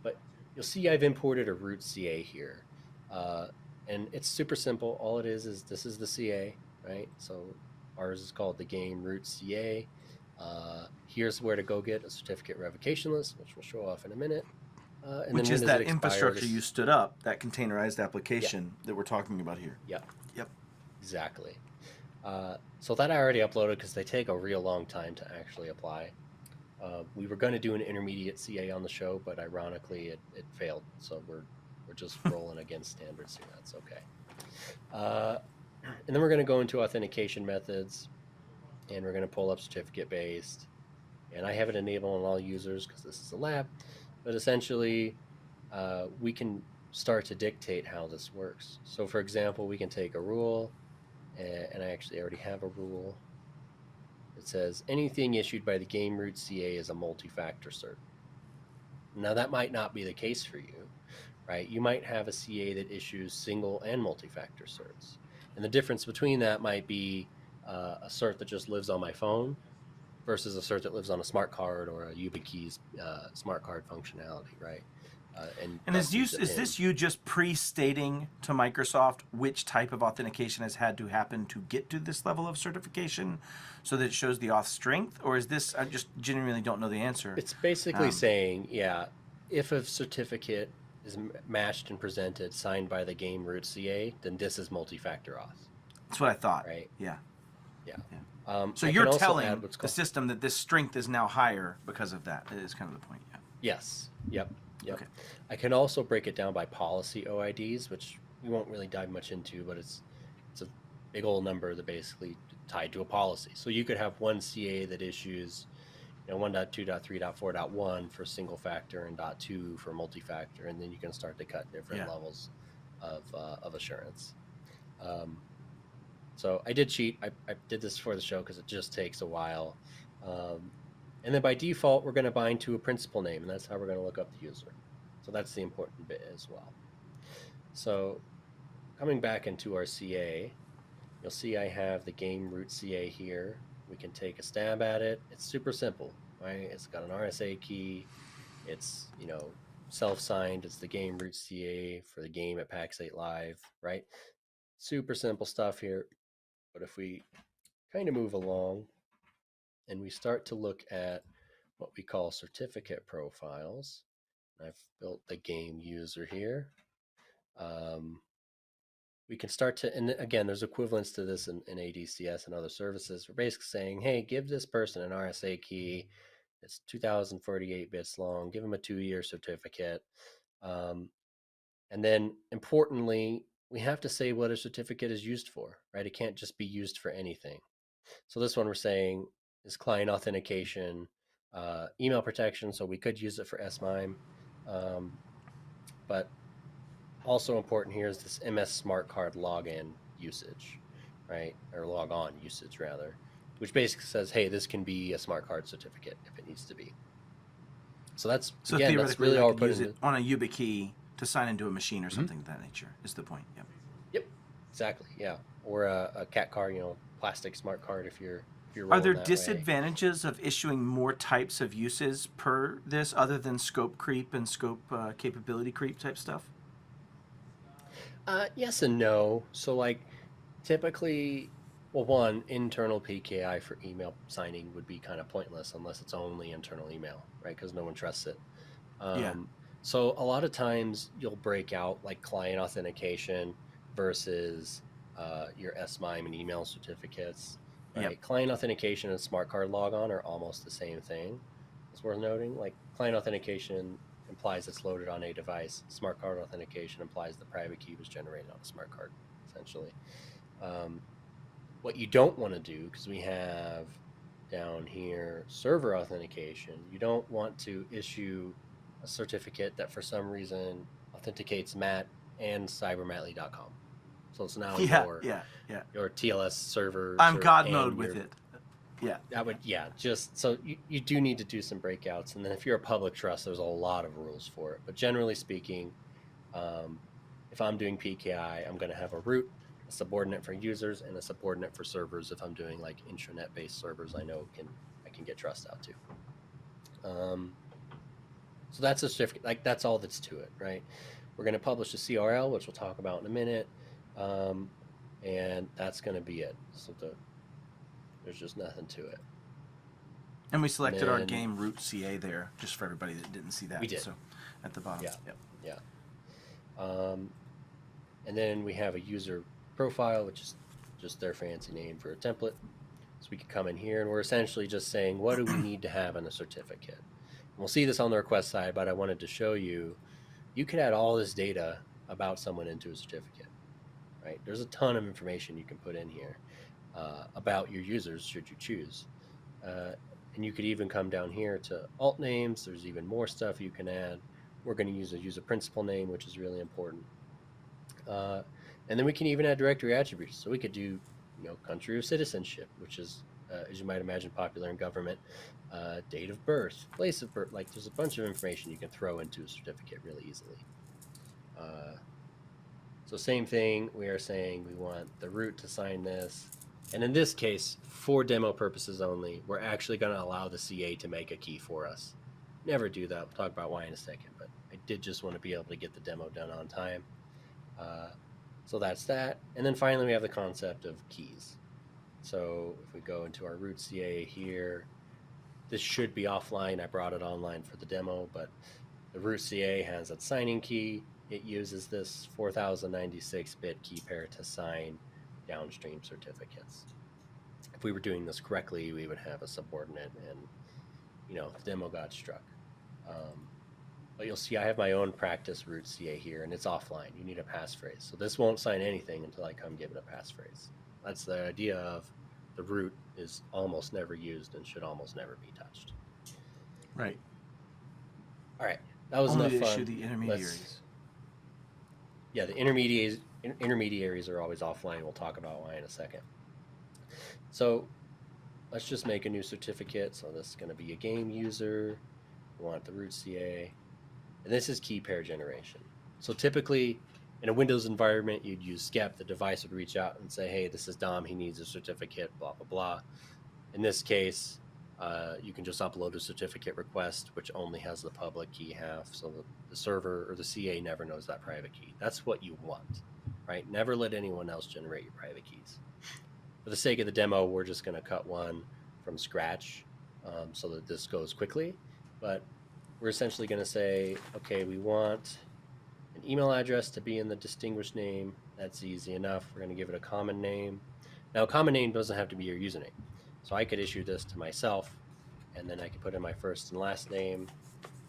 But you'll see I've imported a root CA here. And it's super simple. All it is this is the CA, right? So ours is called the game root CA. Here's where to go get a certificate revocation list, which we'll show off in a minute. And Which then is when does that it expire? infrastructure you stood up, that containerized application that we're talking about here. Yep. Yep. Exactly. So that I already uploaded because they take a real long time to actually apply. We were going to do an intermediate CA on the show, but ironically it failed. So we're just rolling against standards here. That's okay. And then we're going to go into authentication methods, and we're going to pull up certificate based. And I have it enabled on all users because this is a lab. But essentially, we can start to dictate how this works. So for example, we can take a rule, and I actually already have a rule. It says anything issued by the game root CA is a multi-factor cert. Now that might not be the case for you, right? You might have a CA that issues single and multi-factor certs. And the difference between that might be a cert that just lives on my phone versus a cert that lives on a smart card or a YubiKeys smart card functionality, right? And is this you just pre-stating to Microsoft which type of authentication has had to happen to get to this level of certification so that it shows the auth strength? Or is this, I just genuinely don't know the answer. It's basically saying, if a certificate is matched and presented, signed by the game root CA, then this is multi-factor auth. That's what I thought. Right. Yeah. I So you're can also telling add what's the called- system that this strength is now higher because of that. That is kind of the point. Yeah. Yes. Yep. Yep. Okay. I can also break it down by policy OIDs, which we won't really dive much into, but it's a big old number that basically tied to a policy. So you could have one CA that issues, 1.2.3.4.1 for single factor and .2 for multi-factor, and then you can start to cut different levels of assurance. So I did cheat. I did this for the show because it just takes a while. And then by default, we're going to bind to a principal name, and that's how we're going to look up the user. So that's the important bit as well. So coming back into our CA, you'll see I have the game root CA here. We can take a stab at it. It's super simple, right? It's got an RSA key. It's, self-signed. It's the game root CA for the game at PAX 8 Live, right? Super simple stuff here. But if we kind of move along and we start to look at what we call certificate profiles, I've built the game user here. We can start to, and again, there's equivalents to this in ADCS and other services. We're basically saying, hey, give this person an RSA key. It's 2048 bits long. Give them a 2-year certificate. And then importantly, we have to say what a certificate is used for, right? It can't just be used for anything. So this one we're saying is client authentication, email protection. So we could use it for SMIME. But also important here is this MS Smart Card login usage, right? Or log on usage rather, which basically says, hey, this can be a smart card certificate if it needs to be. So that's, So again, theoretically, that's really all I we're could putting use it on a YubiKey to sign into a machine or something of that nature, is the point. Yep. Yep, exactly, yeah. Or a CAT card, plastic smart card if you're Are there rolling that way. disadvantages of issuing more types of uses per this other than scope creep and scope capability creep type stuff? Yes and no. So like typically, well, one, internal PKI for email signing would be kind of pointless unless it's only internal email, right? Because no one trusts it. So a lot of times you'll break out like client authentication versus your SMIME and email certificates, right? Yep. Client authentication and smart card logon are almost the same thing. It's worth noting. Like client authentication implies it's loaded on a device. Smart card authentication implies the private key was generated on a smart card, essentially. What you don't want to do, because we have down here server authentication, you don't want to issue a certificate that for some reason authenticates Matt and cybermattlee.com. So it's now your TLS server. I'm God mode with it. Yeah. That would, just so you do need to do some breakouts. And then if you're a public trust, there's a lot of rules for it. But generally speaking, if I'm doing PKI, I'm going to have a root, a subordinate for users, and a subordinate for servers. If I'm doing like intranet based servers, I know I can get trust out to. So that's a certificate. Like that's all that's to it, right? We're going to publish a CRL, which we'll talk about in a minute, and that's going to be it. So there's just nothing to it. And we selected our game root CA there, just for everybody that didn't see that. We did. So at the bottom. Yeah. And then we have a user profile, which is just their fancy name for a template. So we can come in here and we're essentially just saying, what do we need to have in a certificate? And we'll see this on the request side, but I wanted to show you, you could add all this data about someone into a certificate, right? There's a ton of information you can put in here about your users, should you choose. And you could even come down here to alt names. There's even more stuff you can add. We're going to use a user principal name, which is really important. And then we can even add directory attributes. So we could do, country of citizenship, which is, as you might imagine, popular in government, date of birth, place of birth. Like there's a bunch of information you can throw into a certificate really easily. So same thing, we are saying we want the root to sign this. And in this case, for demo purposes only, we're actually going to allow the CA to make a key for us. Never do that. We'll talk about why in a second, but I did just want to be able to get the demo done on time. So that's that. And then finally, we have the concept of keys. So if we go into our root CA here, this should be offline. I brought it online for the demo, but the root CA has a signing key. It uses this 4096-bit key pair to sign downstream certificates. If we were doing this correctly, we would have a subordinate and, the demo got struck. But you'll see I have my own practice root CA here, and it's offline. You need a passphrase. So this won't sign anything until I come give it a passphrase. That's the idea of the root is almost never used and should almost never be touched. Right. All right, that was Only enough to fun. issue the intermediaries. Yeah, the intermediaries are always offline. We'll talk about why in a second. So let's just make a new certificate. So this is going to be a game user. We want the root CA. And this is key pair generation. So typically in a Windows environment, you'd use SCEP. The device would reach out and say, hey, this is Dom. He needs a certificate, blah, blah, blah. In this case, you can just upload a certificate request, which only has the public key half. So the server or the CA never knows that private key. That's what you want, right? Never let anyone else generate your private keys. For the sake of the demo, we're just going to cut one from scratch so that this goes quickly. But we're essentially going to say, okay, we want an email address to be in the distinguished name. That's easy enough. We're going to give it a common name. Now, a common name doesn't have to be your username. So I could issue this to myself, and then I could put in my first and last name.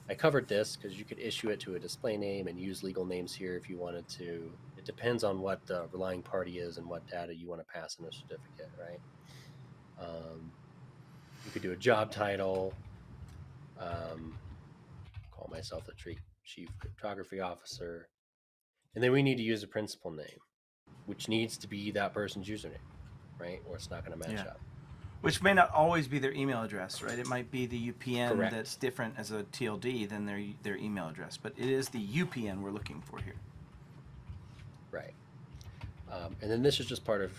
I covered this because you could issue it to a display name and use legal names here if you wanted to. It depends on what the relying party is and what data you want to pass in a certificate, right? You could do a job title. Call myself the chief cryptography officer. And then we need to use a principal name, which needs to be that person's username, right? Or it's not going to match up. Which may not always be their email address, right? It might be the UPN Correct. That's different as a TLD than their email address, but it is the UPN we're looking for here. Right. And then this is just part of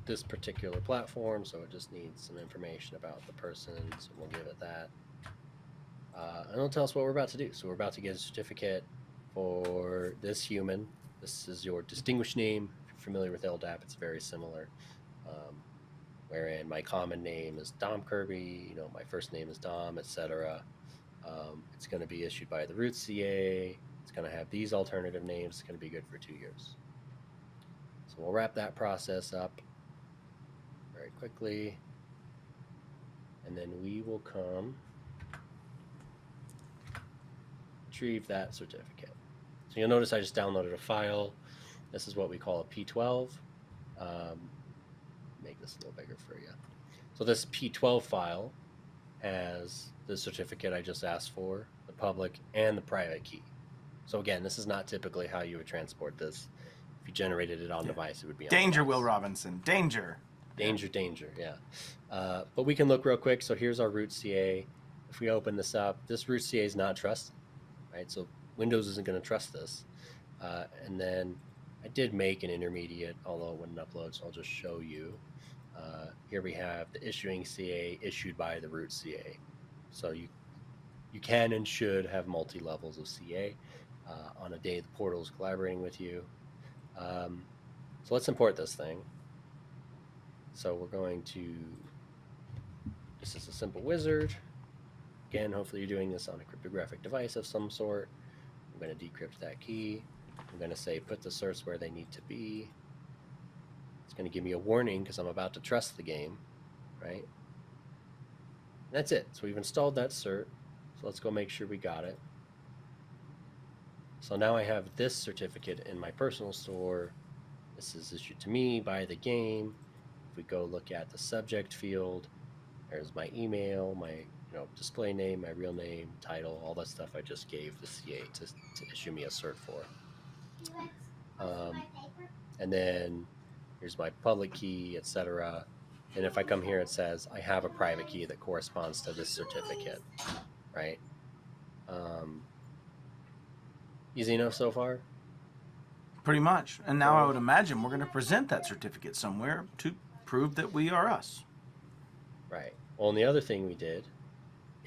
this particular platform, so it just needs some information about the person, so we'll give it that. And it'll tell us what we're about to do. So we're about to get a certificate for this human. This is your distinguished name. If you're familiar with LDAP, it's very similar. Wherein my common name is Dom Kirby, you know, my first name is Dom, etc. It's going to be issued by the root CA. It's going to have these alternative names. It's going to be good for 2 years. So we'll wrap that process up very quickly. And then we will come retrieve that certificate. So you'll notice I just downloaded a file. This is what we call a P12. Make this a little bigger for you. So this P12 file has the certificate I just asked for, the public and the private key. So again, this is not typically how you would transport this. If you generated it on device, it would be on Danger, device. Will Robinson. Danger. Danger, danger, yeah. But we can look real quick. So here's our root CA. If we open this up, this root CA is not trusted, right? So Windows isn't going to trust this. And then I did make an intermediate, although it wouldn't upload, so I'll just show you. Here we have the issuing CA issued by the root CA. So you can and should have multi-levels of CA on a day the portal is collaborating with you. So let's import this thing. So we're going to, this is a simple wizard. Again, hopefully you're doing this on a cryptographic device of some sort. I'm going to decrypt that key. I'm going to say put the certs where they need to be. It's going to give me a warning because I'm about to trust the game, right? That's it. So we've installed that cert. So let's go make sure we got it. So now I have this certificate in my personal store. This is issued to me by the game. If we go look at the subject field, there's my email, my display name, my real name, title, all that stuff I just gave the CA to issue me a cert for. And then here's my public key, etc. And if I come here, it says I have a private key that corresponds to this certificate, right? Easy enough so far? Pretty much. And now I would imagine we're going to present that certificate somewhere to prove that we are us. Right. Well, and the other thing we did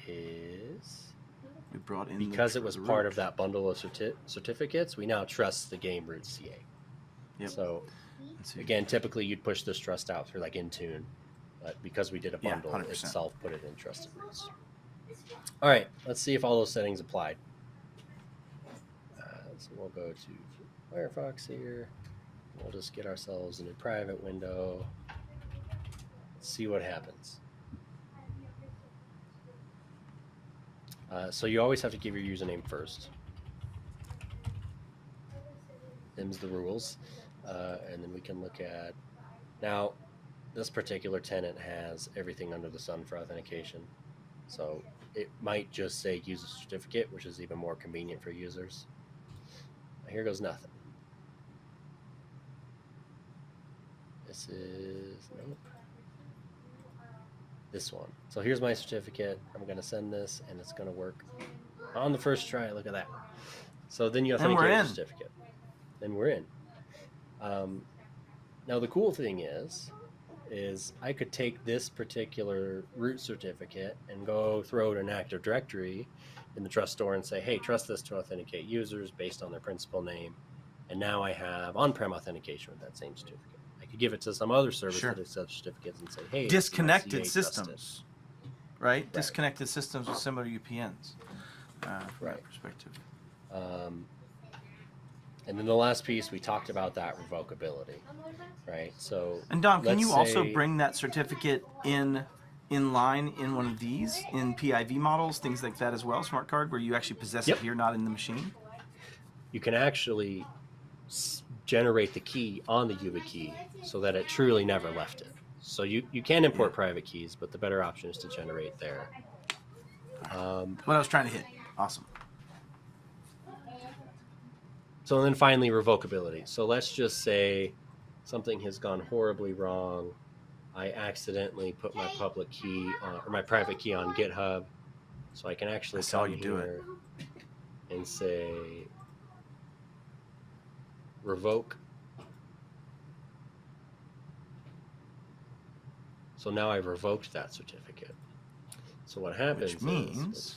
is We brought in because it was part of that bundle of certificates, we now trust the game root CA. Yep. So again, typically you'd push this trust out through like Intune, but because we did a bundle, 100%. itself put it in trusted roots. All right, let's see if all those settings applied. So we'll go to Firefox here. We'll just get ourselves in a private window. Let's see what happens. So you always have to give your username first. Them's the rules. And then we can look at, now this particular tenant has everything under the sun for authentication. So it might just say use a certificate, which is even more convenient for users. Here goes nothing. This is, nope. This one. So here's my certificate. I'm going to send this, and it's going to work on the first try. Look at that. So then you authenticate your certificate. Then we're in. Now the cool thing is I could take this particular root certificate and go throw it in Active Directory in the trust store and say, hey, trust this to authenticate users based on their principal name. And now I have on-prem authentication with that same certificate. I could give it to some other service that accepts certificates and say, hey, disconnected systems, right? Right? Disconnected systems with similar UPNs from that perspective. And then the last piece, we talked about that revocability, right? So, and Dom, can you also bring that certificate in line in one of these, in PIV models, things like that as well, smart card, where you actually possess it here, not in the machine? You can actually generate the key on the YubiKey so that it truly never left it. So you can import private keys, but the better option is to generate there. What I was trying to hit. Awesome. So then finally, revocability. So let's just say something has gone horribly wrong. I accidentally put my public key or my private key on GitHub. So I can actually come here and say revoke. So now I've revoked that certificate. So what happens Which means is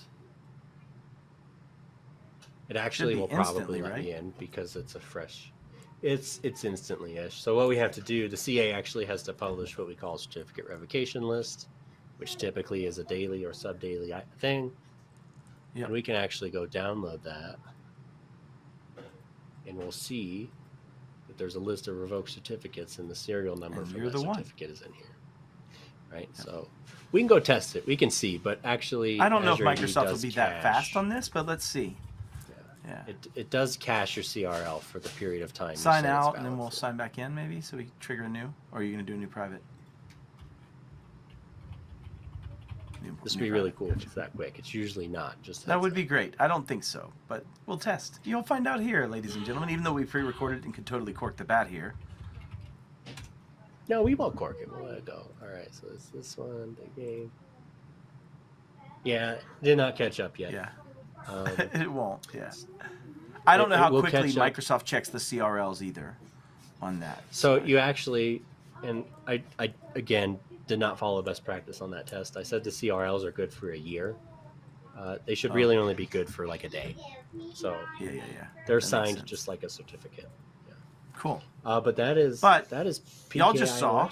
it actually will probably let me in because it's a fresh, it's instantly-ish. So what we have to do, the CA actually has to publish what we call a certificate revocation list, which typically is a daily or sub-daily thing. Yep. And we can actually go download that, and we'll see that there's a list of revoked certificates, and the serial number for that certificate is in here. Right, so we can go test it. We can see, but actually, I don't know if Microsoft will be that fast on this, but let's see. Yeah. It does cache your CRL for the period of time. Sign out, and then we'll sign back in, maybe, so we trigger a new. Or are you going to do a new private? This would be really cool if it's that quick. It's usually not. Just that would be great. I don't think so, but we'll test. You'll find out here, ladies and gentlemen. Even though we pre-recorded and could totally cork the bat here. No, we won't cork it. We'll let it go. All right, so it's this one, the game. Yeah, did not catch up yet. Yeah. It won't, yeah. I don't know how quickly Microsoft checks the CRLs either on that. So you actually, and I again, did not follow best practice on that test. I said the CRLs are good for a year. They should really only be good for like a day. So yeah. They're signed just like a certificate. Yeah. Cool. But that is PKI y'all just saw.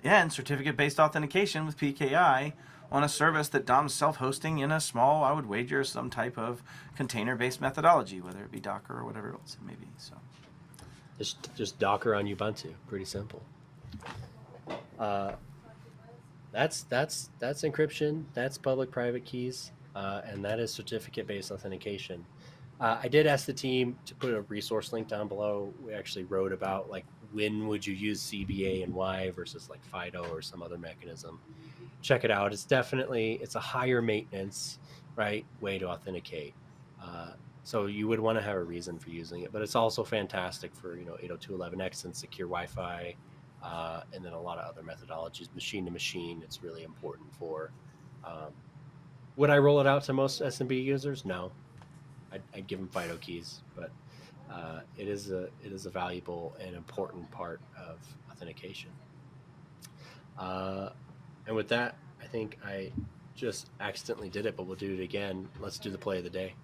Yeah, and certificate-based authentication with PKI on a service that Dom's self-hosting in a small, I would wager, some type of container-based methodology, whether it be Docker or whatever else it may be. So, just Docker on Ubuntu, pretty simple. That's encryption. That's public-private keys, and that is certificate-based authentication. I did ask the team to put a resource link down below. We actually wrote about like when would you use CBA and why versus like FIDO or some other mechanism. Check it out. It's a higher maintenance, right, way to authenticate. So you would want to have a reason for using it, but it's also fantastic for 802.11x and secure Wi-Fi, and then a lot of other methodologies, machine to machine. It's really important for. Would I roll it out to most SMB users? No. I'd give them FIDO keys, but it is a valuable and important part of authentication. And with that, I think I just accidentally did it, but we'll do it again. Let's do the play of the day.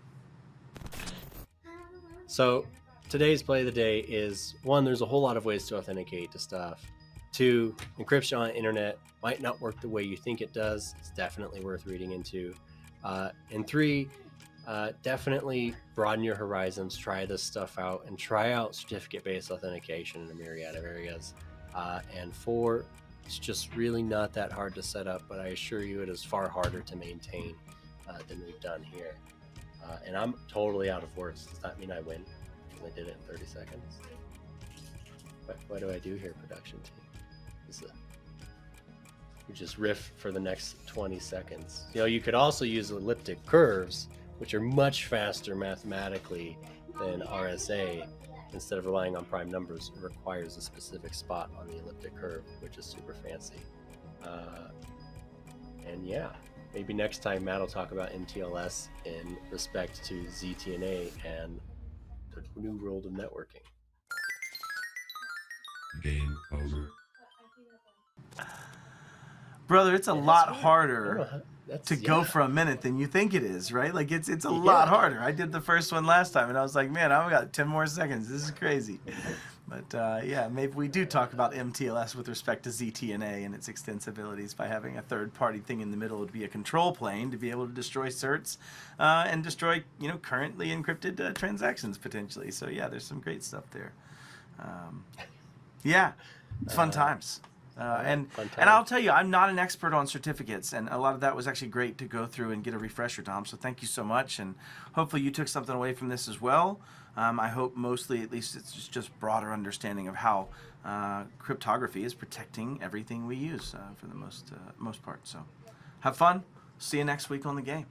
So today's play of the day is, 1, there's a whole lot of ways to authenticate to stuff. 2, encryption on the internet might not work the way you think it does. It's definitely worth reading into. And 3, definitely broaden your horizons, try this stuff out, and try out certificate-based authentication in a myriad of areas. And 4, it's just really not that hard to set up, but I assure you it is far harder to maintain. than we've done here. And I'm totally out of words. Does that mean I win? Because I did it in 30 seconds. What do I do here, production team? You just riff for the next 20 seconds. You know, you could also use elliptic curves, which are much faster mathematically than RSA. Instead of relying on prime numbers, it requires a specific spot on the elliptic curve, which is super fancy. And yeah, maybe next time Matt will talk about MTLS in respect to ZTNA and the new world of networking. Game over. Brother, it's a lot hard. harder to go for a minute than you think it is, right? Like it's a lot harder. I did the first one last time and I was like, man, I've got 10 more seconds. This is crazy. But yeah, maybe we do talk about MTLS with respect to ZTNA and its extensibilities by having a third-party thing in the middle to be a control plane to be able to destroy certs and destroy, you know, currently encrypted transactions potentially. So yeah, there's some great stuff there. Yeah, fun times. And I'll tell you, I'm not an expert on certificates, and a lot of that was actually great to go through and get a refresher, Dom. So thank you so much, and hopefully you took something away from this as well. I hope mostly, at least, it's just broader understanding of how cryptography is protecting everything we use for the most part. So have fun. See you next week on the game.